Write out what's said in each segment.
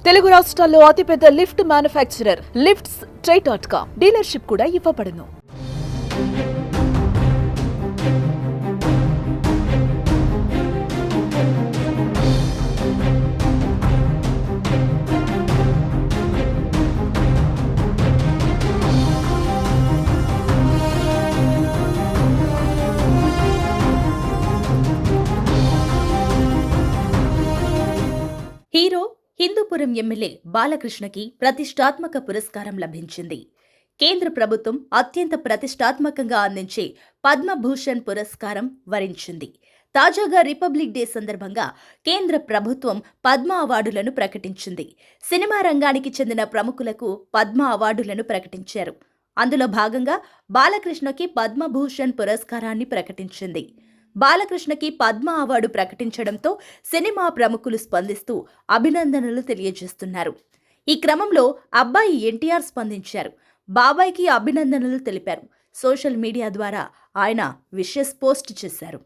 తెలుగు రాష్ట్రాల్లో అతిపెద్ద lift manufacturer lifts ట్రై.com dealership కూడా ఇవ్వబడును. హీరో హిందూపురం ఎమ్మెల్యే బాలకృష్ణకి ప్రతిష్టాత్మక పురస్కారం లభించింది. కేంద్ర ప్రభుత్వం అత్యంత ప్రతిష్టాత్మకంగా అందించే పద్మభూషణ్ పురస్కారం వరించింది. తాజాగా రిపబ్లిక్ డే సందర్భంగా కేంద్ర ప్రభుత్వం పద్మ అవార్డులను ప్రకటించింది. సినిమా రంగానికి చెందిన ప్రముఖులకు పద్మ అవార్డులను ప్రకటించారు. అందులో భాగంగా బాలకృష్ణకి పద్మభూషణ్ పురస్కారాన్ని ప్రకటించింది. బాలకృష్ణకి పద్మ అవార్డు ప్రకటించడంతో సినిమా ప్రముఖులు స్పందిస్తూ అభినందనలు తెలియజేస్తున్నారు. ఈ క్రమంలో అబ్బాయి ఎన్టీఆర్ స్పందించారు. బాబాయ్కి అభినందనలు తెలిపారు. సోషల్ మీడియా ద్వారా ఆయన విషెస్ పోస్ట్ చేశారు.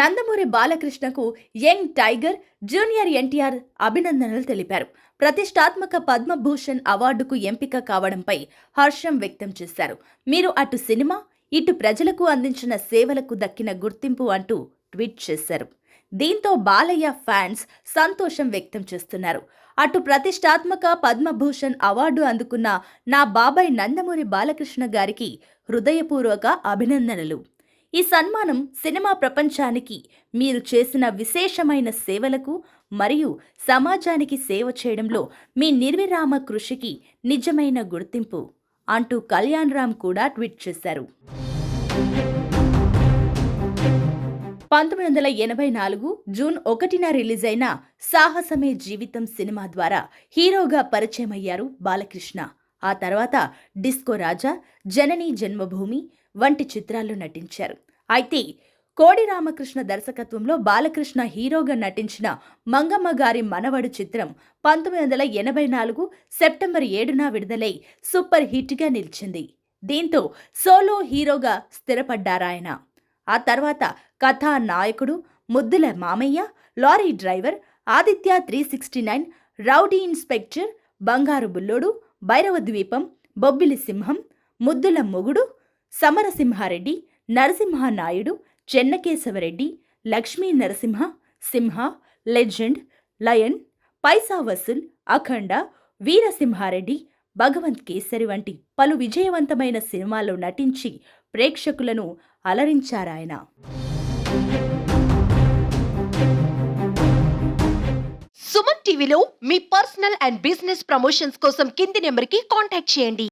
నందమూరి బాలకృష్ణకు యంగ్ టైగర్, జూనియర్ ఎన్టీఆర్ అభినందనలు తెలిపారు. ప్రతిష్టాత్మక పద్మభూషణ్ అవార్డుకు ఎంపిక కావడంపై హర్షం వ్యక్తం చేశారు. మీరు అటు సినిమా, ఇటు ప్రజలకు అందించిన సేవలకు దక్కిన గుర్తింపు అంటూ ట్వీట్ చేశారు. దీంతో బాలయ్య ఫ్యాన్స్ సంతోషం వ్యక్తం చేస్తున్నారు. అటు ప్రతిష్టాత్మక పద్మభూషణ్ అవార్డు అందుకున్న నా బాబాయ్ నందమూరి బాలకృష్ణ గారికి హృదయపూర్వక అభినందనలు. ఈ సన్మానం సినిమా ప్రపంచానికి మీరు చేసిన విశేషమైన సేవలకు మరియు సమాజానికి సేవ చేయడంలో మీ నిర్విరామ కృషికి నిజమైన గుర్తింపు అంటూ కళ్యాణ్ రామ్ కూడా ట్వీట్ చేశారు. 1984 జూన్ 1న రిలీజ్ అయిన సాహసమే జీవితం సినిమా ద్వారా హీరోగా పరిచయమయ్యారు బాలకృష్ణ. ఆ తర్వాత డిస్కో రాజా, జననీ జన్మభూమి వంటి చిత్రాల్లో నటించారు. అయితే కోడి రామకృష్ణ దర్శకత్వంలో బాలకృష్ణ హీరోగా నటించిన మంగమ్మ గారి మనవడు చిత్రం 1984 సెప్టెంబర్ 7న విడుదలై సూపర్ హిట్గా నిలిచింది. దీంతో సోలో హీరోగా స్థిరపడ్డారాయన. ఆ తర్వాత కథానాయకుడు, ముద్దుల మామయ్య, lorry driver, Aditya 369, rowdy inspector, బంగారు బుల్లోడు, భైరవ ద్వీపం, బొబ్బిలి సింహం, ముద్దుల మొగుడు, సమరసింహారెడ్డి, నరసింహనాయుడు, చెన్నకేశవరెడ్డి, లక్ష్మీ నరసింహ, సింహ, లెజెండ్, లయన్, పైసా వసూల్, అఖండ, వీరసింహారెడ్డి, భగవంత్ కేసరి వంటి పలు విజయవంతమైన సినిమాల్లో నటించి ప్రేక్షకులను అలరించారాయన. సుమన్ టీవీలో మీ పర్సనల్ అండ్ బిజినెస్ ప్రమోషన్స్ కోసం కింది నెంబర్కి కాంటాక్ట్ చేయండి.